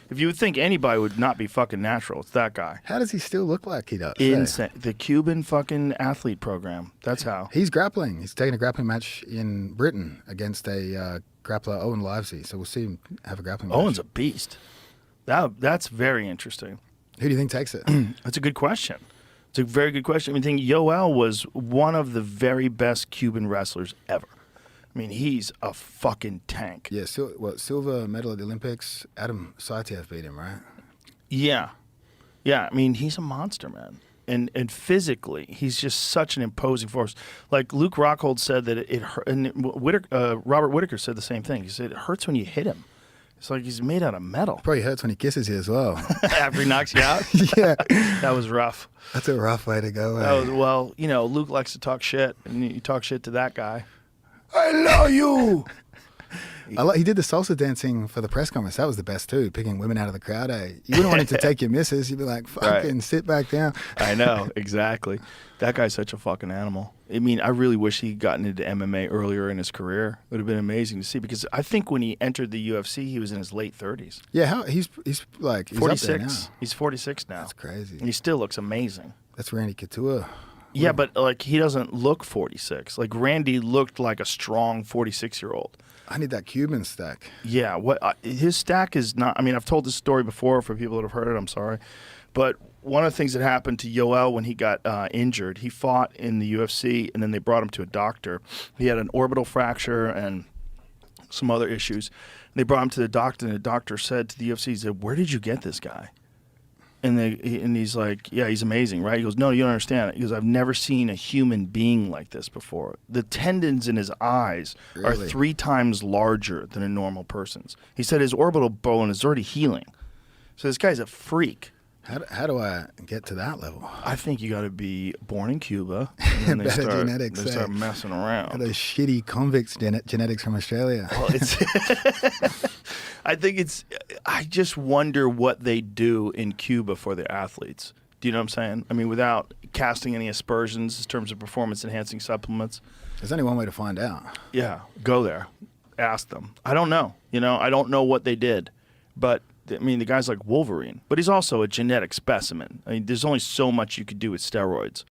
If you would think anybody would not be fucking natural, it's that guy. How does he still look like he does? Insane. The Cuban fucking athlete program. That's how. He's grappling. He's taking a grappling match in Britain against a grappler, Owen Livesey. So we'll see him have a grappling match. Owen's a beast. That's very interesting. Who do you think takes it? That's a good question. It's a very good question. I mean, I think Yoel was one of the very best Cuban wrestlers ever. I mean, he's a fucking tank. Yeah, silver medal at the Olympics. Adam Saitiev beat him, right? Yeah. Yeah, I mean, he's a monster, man. And physically, he's just such an imposing force. Like Luke Rockhold said that it hurt, and Robert Whitaker said the same thing. He said it hurts when you hit him. It's like he's made out of metal. Probably hurts when he kisses you as well. After he knocks you out? Yeah. That was rough. That's a rough way to go. Well, Luke likes to talk shit, and you talk shit to that guy. I love you. He did the salsa dancing for the press conference. That was the best too, picking women out of the crowd. You wouldn't want him to take your missus. You'd be like, fucking sit back down. I know, exactly. That guy's such a fucking animal. I mean, I really wish he'd gotten into MMA earlier in his career. It would have been amazing to see, because I think when he entered the UFC, he was in his late 30s. Yeah, he's 46. Up there now. He's 46 now. That's crazy. And he still looks amazing. That's Randy Couture. Yeah, but like he doesn't look 46. Like Randy looked like a strong 46-year-old. I need that Cuban stack. Yeah, his stack is not. I mean, I've told this story before for people that have heard it. I'm sorry, but one of the things that happened to Yoel when he got injured, he fought in the UFC, and then they brought him to a doctor. He had an orbital fracture and some other issues. They brought him to the doctor, and the doctor said to the UFC, he said, "Where did you get this guy?" And he's like, "Yeah, he's amazing, right?" He goes, "No, you don't understand." He goes, "I've never seen a human being like this before. The tendons in his eyes are 3 times larger than a normal person's." He said his orbital bone is already healing. So this guy's a freak. How do I get to that level? I think you got to be born in Cuba, and then they start messing around. Those shitty convicts genetics from Australia. Well, I just wonder what they do in Cuba for their athletes. Do you know what I'm saying? I mean, without casting any aspersions in terms of performance-enhancing supplements. There's only one way to find out. Yeah, go there. Ask them. I don't know. I don't know what they did. But, I mean, the guy's like Wolverine. But he's also a genetic specimen. I mean, there's only so much you could do with steroids.